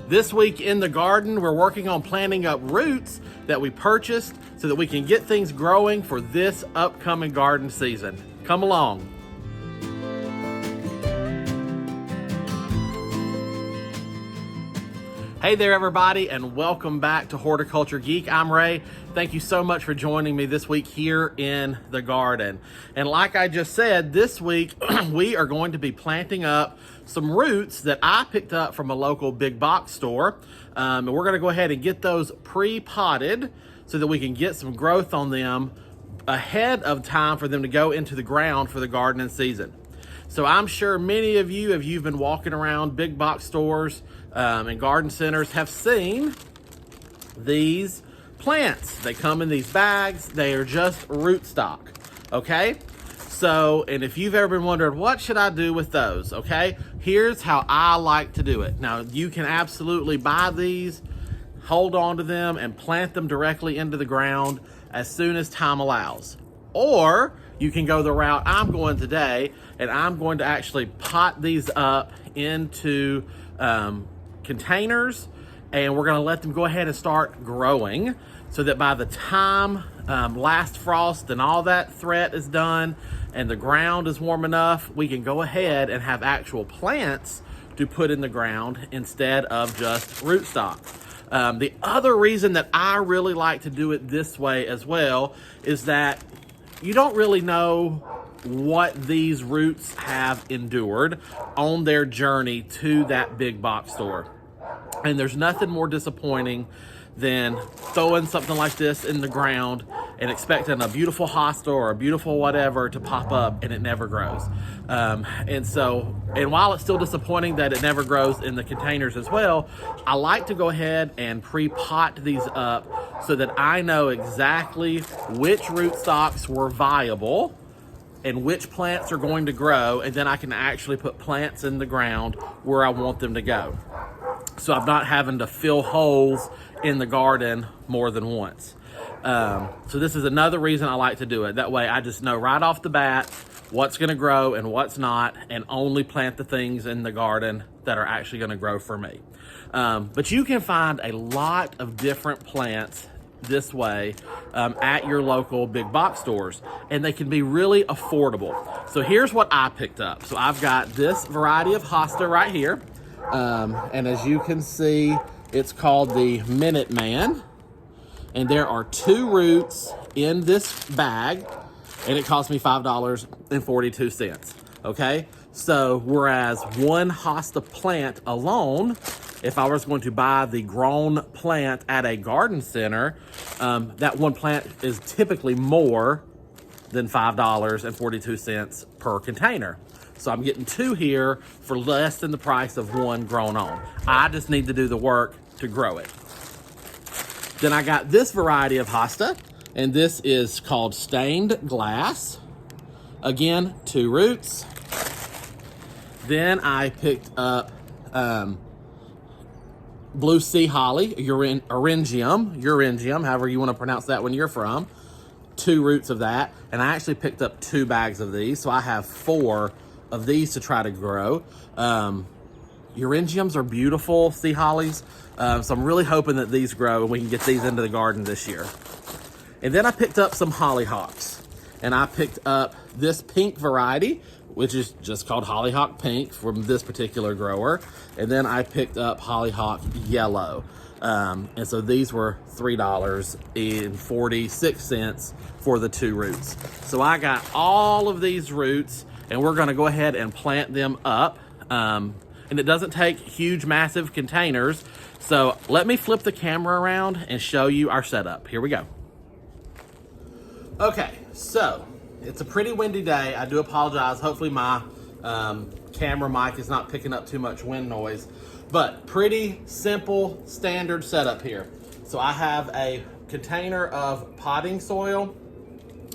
This week in the garden, we're working on planting up roots that we purchased so that we can get things growing for this upcoming garden season. Come along. Hey there everybody, and welcome back to Horticulture Geek. I'm Ray. Thank you so much for joining me this week here in the garden. And like I just said, this week we are going to be planting up some roots that I picked up from a local big box store. And we're gonna go ahead and get those pre-potted so that we can get some growth on them ahead of time for them to go into the ground for the gardening season. So I'm sure many of you, if you've been walking around big box stores and garden centers, have seen these plants. They come in these bags. They are just rootstock, okay? So, and if you've ever been wondering, what should I do with those, okay? Here's how I like to do it. Now, you can absolutely buy these, hold on to them, and plant them directly into the ground as soon as time allows. Or you can go the route I'm going today, and I'm going to actually pot these up into containers, and we're going to let them go ahead and start growing so that by the time last frost and all that threat is done and the ground is warm enough, we can go ahead and have actual plants to put in the ground instead of just rootstock. The other reason that I really like to do it this way as well is that you don't really know what these roots have endured on their journey to that big box store. And there's nothing more disappointing than throwing something like this in the ground and expecting a beautiful hosta or a beautiful whatever to pop up and it never grows. And while it's still disappointing that it never grows in the containers as well, I like to go ahead and pre-pot these up so that I know exactly which rootstocks were viable and which plants are going to grow, and then I can actually put plants in the ground where I want them to go. So I'm not having to fill holes in the garden more than once. So this is another reason I like to do it. That way I just know right off the bat what's gonna grow and what's not, and only plant the things in the garden that are actually gonna grow for me. But you can find a lot of different plants this way at your local big box stores, and they can be really affordable. So here's what I picked up. So I've got this variety of hosta right here. And as you can see, it's called the Minuteman, and there are 2 roots in this bag, and it cost me $5.42. Okay, so whereas one hosta plant alone, if I was going to buy the grown plant at a garden center, that one plant is typically more than $5.42 per container. So I'm getting 2 here for less than the price of one grown on. I just need to do the work to grow it. Then I got this variety of hosta, and this is called Stained Glass. Again, 2 roots. Then I picked up Blue Sea Holly, Euringium, however you want to pronounce that when you're from. 2 roots of that, and I actually picked up 2 bags of these, so I have 4 of these to try to grow. Euringiums are beautiful sea hollies, so I'm really hoping that these grow and we can get these into the garden this year. And then I picked up some hollyhocks, and I picked up this pink variety, which is just called Hollyhock Pink from this particular grower. And then I picked up Hollyhock Yellow. And so these were $3.46 for the 2 roots. So I got all of these roots, and we're gonna go ahead and plant them up. And it doesn't take huge, massive containers. So let me flip the camera around and show you our setup. Here we go. Okay, so it's a pretty windy day. I do apologize. Hopefully my camera mic is not picking up too much wind noise, but pretty simple standard setup here. So I have a container of potting soil,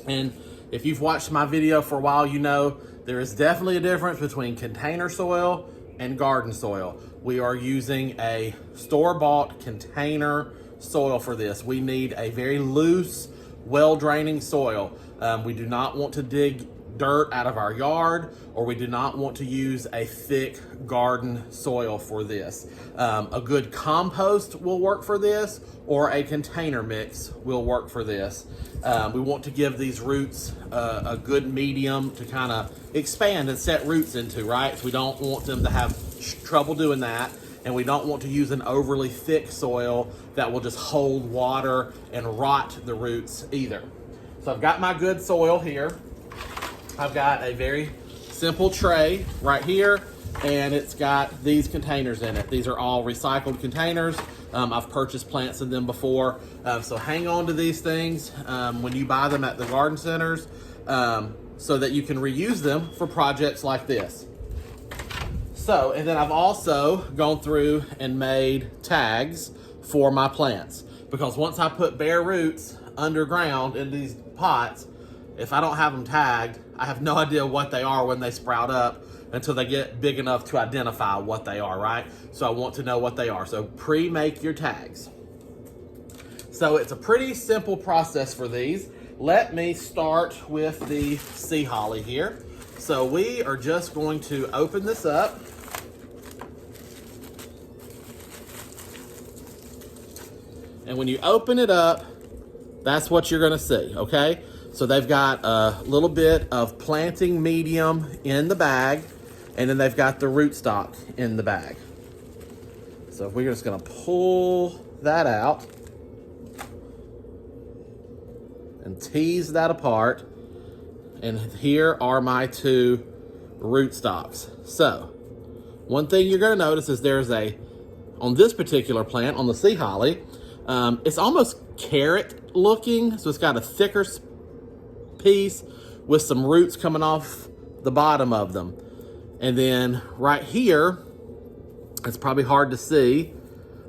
and if you've watched my video for a while, you know there is definitely a difference between container soil and garden soil. We are using a store-bought container soil for this. We need a very loose, well-draining soil. We do not want to dig dirt out of our yard, or we do not want to use a thick garden soil for this. A good compost will work for this, or a container mix will work for this. We want to give these roots a good medium to kind of expand and set roots into, right? So we don't want them to have trouble doing that, and we don't want to use an overly thick soil that will just hold water and rot the roots either. So I've got my good soil here. I've got a very simple tray right here, and it's got these containers in it. These are all recycled containers. I've purchased plants in them before. So hang on to these things when you buy them at the garden centers so that you can reuse them for projects like this. So, and then I've also gone through and made tags for my plants, because once I put bare roots underground in these pots, if I don't have them tagged, I have no idea what they are when they sprout up until they get big enough to identify what they are, right? So I want to know what they are. So pre-make your tags. So it's a pretty simple process for these. Let me start with the sea holly here. So we are just going to open this up. And when you open it up, that's what you're gonna see, okay? So they've got a little bit of planting medium in the bag, and then they've got the rootstock in the bag. So we're just gonna pull that out and tease that apart. And here are my two rootstocks. So one thing you're gonna notice is there's on this particular plant, on the sea holly, it's almost carrot looking. So it's got a thicker piece with some roots coming off the bottom of them. And then right here, it's probably hard to see,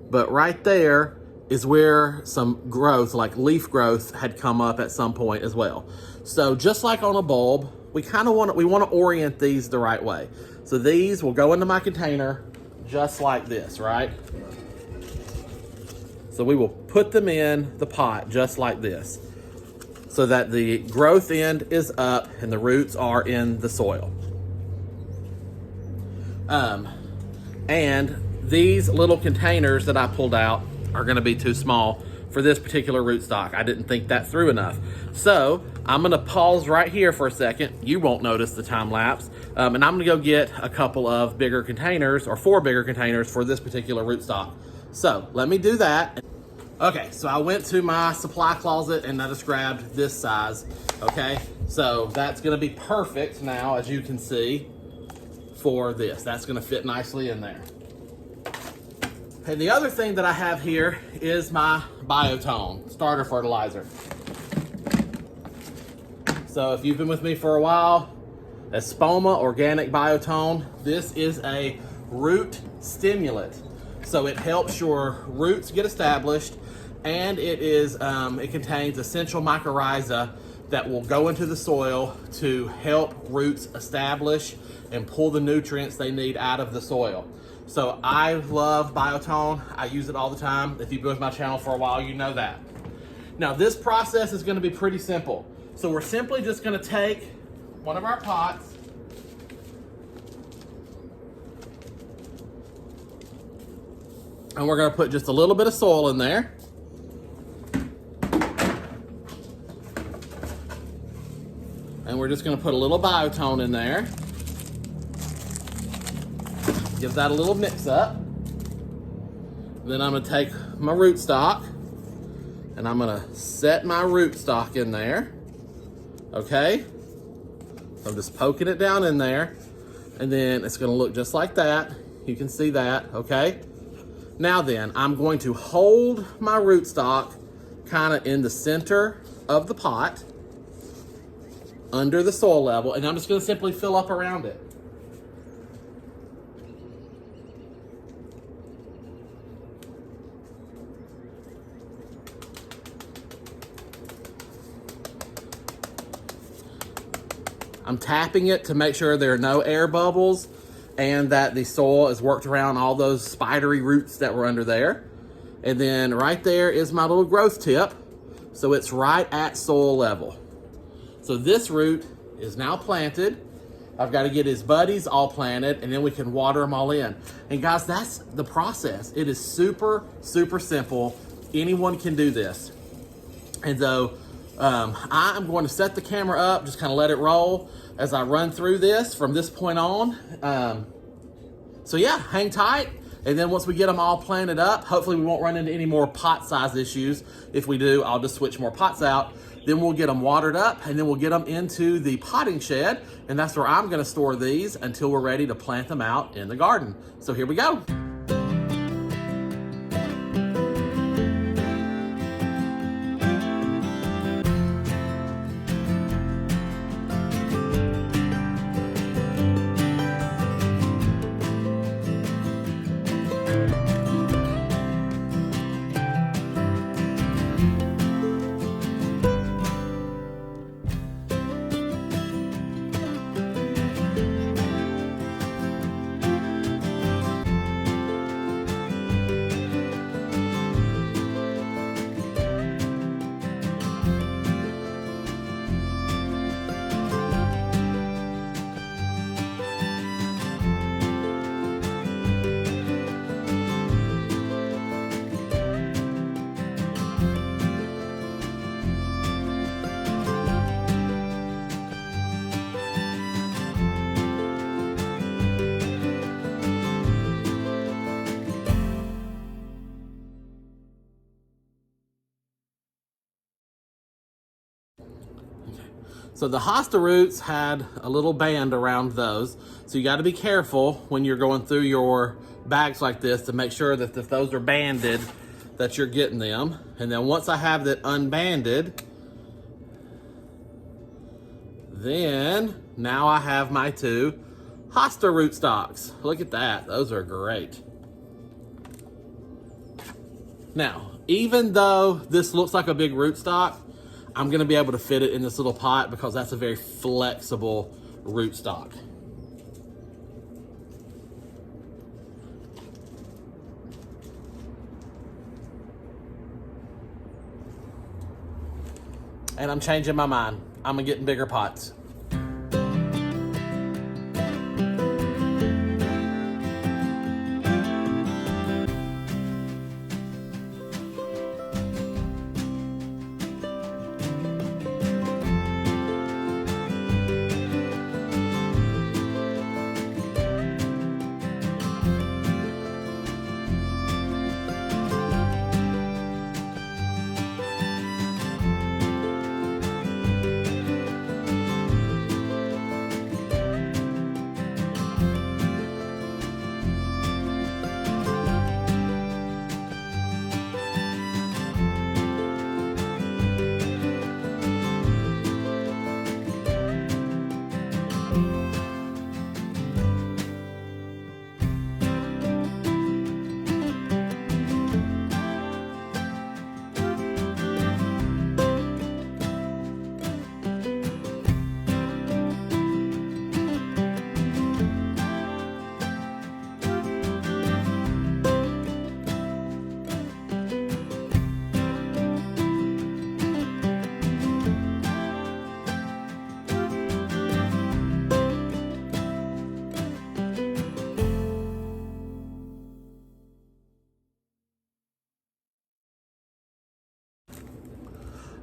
but right there is where some growth, like leaf growth, had come up at some point as well. So just like on a bulb, we want to orient these the right way. So these will go into my container just like this, right? So we will put them in the pot just like this, so that the growth end is up and the roots are in the soil. And these little containers that I pulled out are gonna be too small for this particular rootstock. I didn't think that through enough. So I'm gonna pause right here for a second. You won't notice the time lapse. And I'm gonna go get a couple of bigger containers, or 4 bigger containers for this particular rootstock. So let me do that. Okay, so I went to my supply closet and I just grabbed this size, okay? So that's gonna be perfect now, as you can see, for this. That's gonna fit nicely in there. And the other thing that I have here is my Biotone starter fertilizer. So if you've been with me for a while, Espoma Organic Biotone, this is a root stimulant. So it helps your roots get established, and it contains essential mycorrhiza that will go into the soil to help roots establish and pull the nutrients they need out of the soil. So I love Biotone. I use it all the time. If you've been with my channel for a while, you know that. Now this process is gonna be pretty simple. So we're simply just gonna take one of our pots, and we're gonna put just a little bit of soil in there. And we're just gonna put a little Biotone in there. Give that a little mix up. Then I'm gonna take my rootstock and I'm gonna set my rootstock in there. Okay? So I'm just poking it down in there, and then it's gonna look just like that. You can see that, okay? Now then, I'm going to hold my rootstock kind of in the center of the pot, under the soil level, and I'm just gonna simply fill up around it. I'm tapping it to make sure there are no air bubbles and that the soil is worked around all those spidery roots that were under there. And then right there is my little growth tip. So it's right at soil level. So this root is now planted. I've got to get his buddies all planted, and then we can water them all in. And guys, that's the process. It is super, super simple. Anyone can do this. And so I am going to set the camera up, just kind of let it roll as I run through this from this point on. So yeah, hang tight. And then once we get them all planted up, hopefully we won't run into any more pot size issues. If we do, I'll just switch more pots out. Then we'll get them watered up, and then we'll get them into the potting shed, and that's where I'm gonna store these until we're ready to plant them out in the garden. So here we go. So the hosta roots had a little band around those. So you got to be careful when you're going through your bags like this to make sure that if those are banded, that you're getting them. And then once I have that unbanded, then now I have my 2 hosta root stocks. Look at that, those are great. Now, even though this looks like a big rootstock, I'm gonna be able to fit it in this little pot because that's a very flexible rootstock. And I'm changing my mind. I'm gonna get in bigger pots.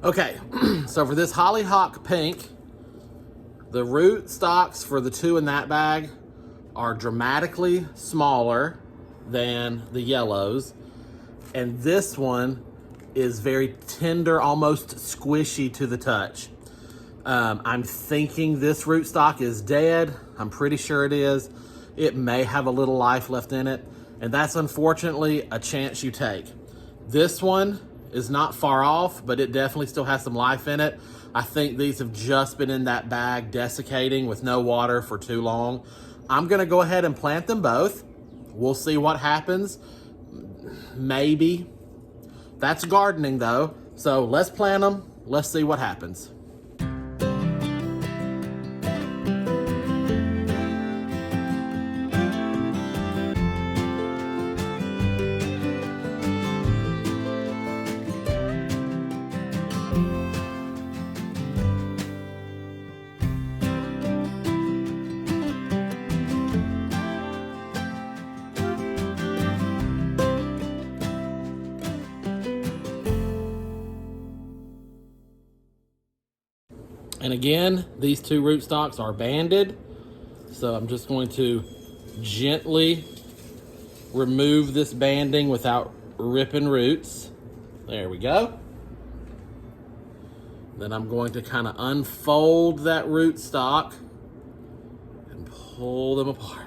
Okay, so for this hollyhock pink, the root stocks for the 2 in that bag are dramatically smaller than the yellows. And this one is very tender, almost squishy to the touch. I'm thinking this rootstock is dead. I'm pretty sure it is. It may have a little life left in it, and that's unfortunately a chance you take. This one is not far off, but it definitely still has some life in it. I think these have just been in that bag desiccating with no water for too long. I'm gonna go ahead and plant them both. We'll see what happens. Maybe. That's gardening though. So let's plant them. Let's see what happens. And again, these two rootstocks are banded. So I'm just going to gently remove this banding without ripping roots. There we go. Then I'm going to kind of unfold that rootstock and pull them apart.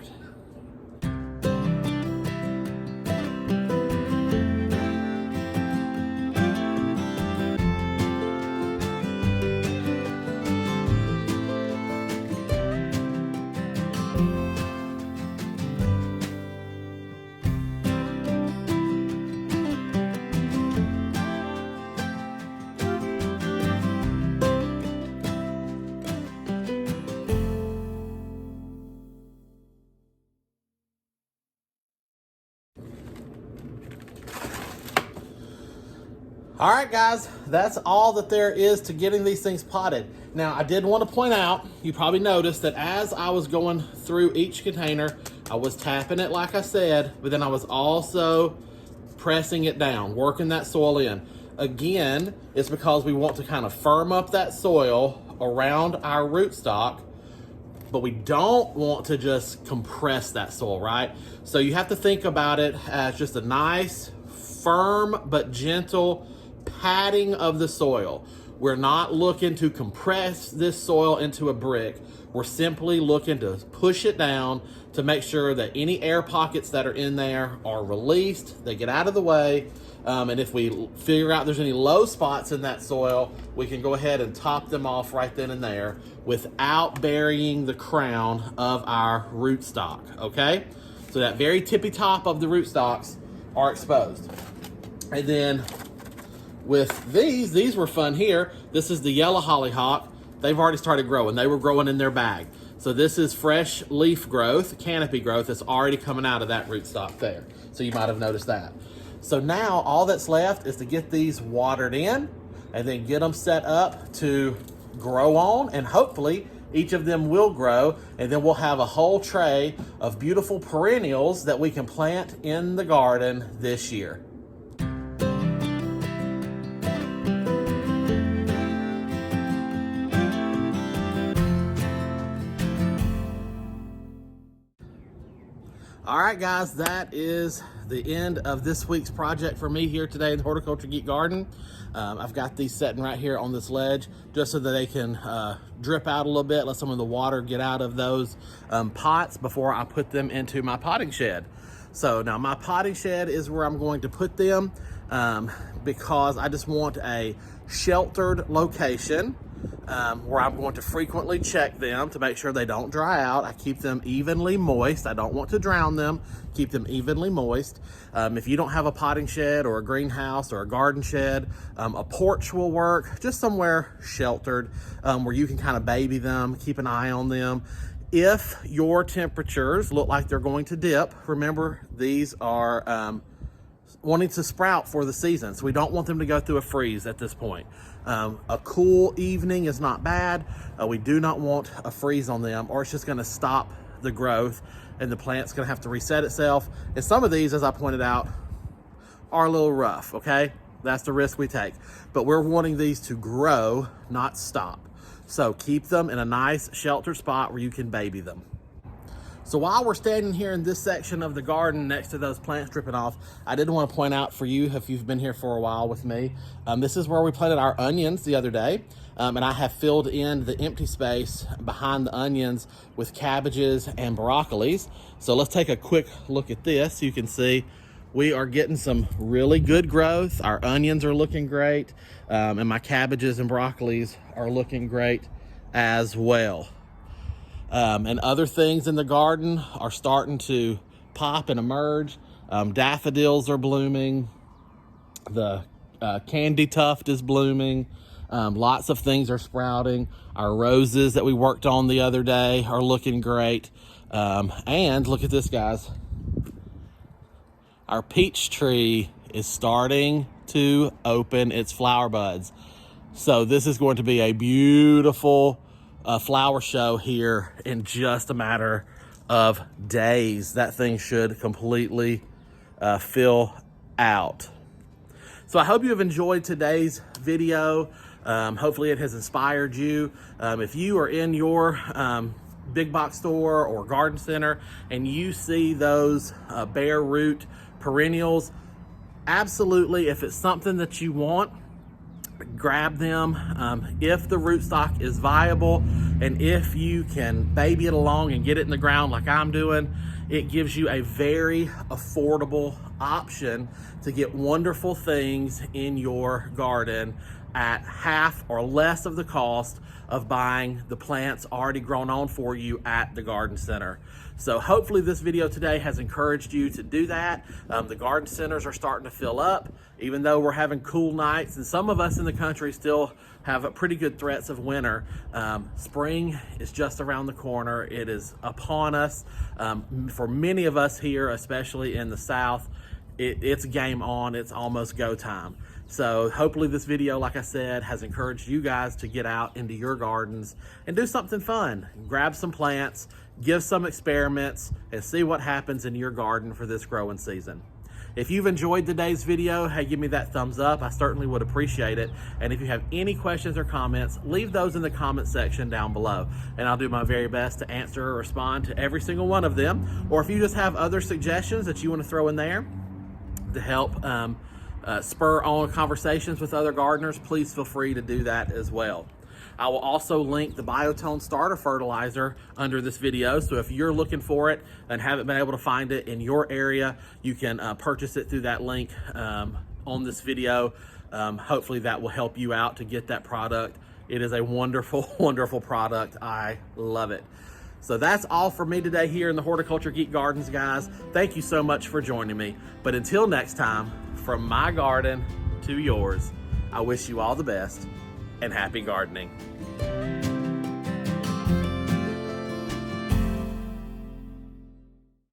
All right, guys, that's all that there is to getting these things potted. Now, I did want to point out, you probably noticed that as I was going through each container, I was tapping it like I said, but then I was also pressing it down, working that soil in. Again, it's because we want to kind of firm up that soil around our rootstock, but we don't want to just compress that soil, right? So you have to think about it as just a nice, firm, but gentle patting of the soil. We're not looking to compress this soil into a brick. We're simply looking to push it down to make sure that any air pockets that are in there are released, they get out of the way. And if we figure out there's any low spots in that soil, we can go ahead and top them off right then and there without burying the crown of our rootstock, okay? So that very tippy top of the rootstocks are exposed. And then with these were fun here. This is the yellow hollyhock. They've already started growing. They were growing in their bag. So this is fresh leaf growth, canopy growth that's already coming out of that rootstock there. So you might have noticed that. So now all that's left is to get these watered in and then get them set up to grow on, and hopefully each of them will grow, and then we'll have a whole tray of beautiful perennials that we can plant in the garden this year. All right, guys, that is the end of this week's project for me here today in the Horticulture Geek Garden. I've got these sitting right here on this ledge just so that they can drip out a little bit, let some of the water get out of those pots before I put them into my potting shed. So now my potting shed is where I'm going to put them because I just want a sheltered location where I'm going to frequently check them to make sure they don't dry out. I keep them evenly moist. I don't want to drown them, keep them evenly moist. If you don't have a potting shed or a greenhouse or a garden shed, a porch will work, just somewhere sheltered where you can kind of baby them, keep an eye on them. If your temperatures look like they're going to dip, remember these are wanting to sprout for the season, so we don't want them to go through a freeze at this point. A cool evening is not bad. We do not want a freeze on them, or it's just going to stop the growth and the plant's going to have to reset itself. And some of these, as I pointed out, are a little rough, okay? That's the risk we take. But we're wanting these to grow, not stop. So keep them in a nice sheltered spot where you can baby them. So while we're standing here in this section of the garden next to those plants dripping off, I did want to point out for you, if you've been here for a while with me, this is where we planted our onions the other day. And I have filled in the empty space behind the onions with cabbages and broccolis. So let's take a quick look at this. You can see we are getting some really good growth. Our onions are looking great. And my cabbages and broccolis are looking great as well. And other things in the garden are starting to pop and emerge. Daffodils are blooming. The candy tuft is blooming. Lots of things are sprouting. Our roses that we worked on the other day are looking great. And look at this, guys. Our peach tree is starting to open its flower buds. So this is going to be a beautiful flower show here in just a matter of days. That thing should completely fill out. So I hope you have enjoyed today's video. Hopefully it has inspired you. If you are in your big box store or garden center and you see those bare root perennials, absolutely, if it's something that you want, grab them. If the rootstock is viable and if you can baby it along and get it in the ground like I'm doing, it gives you a very affordable option to get wonderful things in your garden at half or less of the cost of buying the plants already grown on for you at the garden center. So hopefully this video today has encouraged you to do that. The garden centers are starting to fill up, even though we're having cool nights, and some of us in the country still have pretty good threats of winter. Spring is just around the corner. It is upon us. For many of us here, especially in the South, it's game on. It's almost go time. So hopefully this video, like I said, has encouraged you guys to get out into your gardens and do something fun. Grab some plants, give some experiments, and see what happens in your garden for this growing season. If you've enjoyed today's video, hey, give me that thumbs up. I certainly would appreciate it. And if you have any questions or comments, leave those in the comment section down below. And I'll do my very best to answer or respond to every single one of them. Or if you just have other suggestions that you want to throw in there to help spur on conversations with other gardeners, please feel free to do that as well. I will also link the Biotone starter fertilizer under this video, so if you're looking for it and haven't been able to find it in your area, you can purchase it through that link on this video. Hopefully that will help you out to get that product. It is a wonderful, wonderful product. I love it. So that's all for me today here in the Horticulture Geek Gardens, guys. Thank you so much for joining me. But until next time, from my garden to yours, I wish you all the best and happy gardening.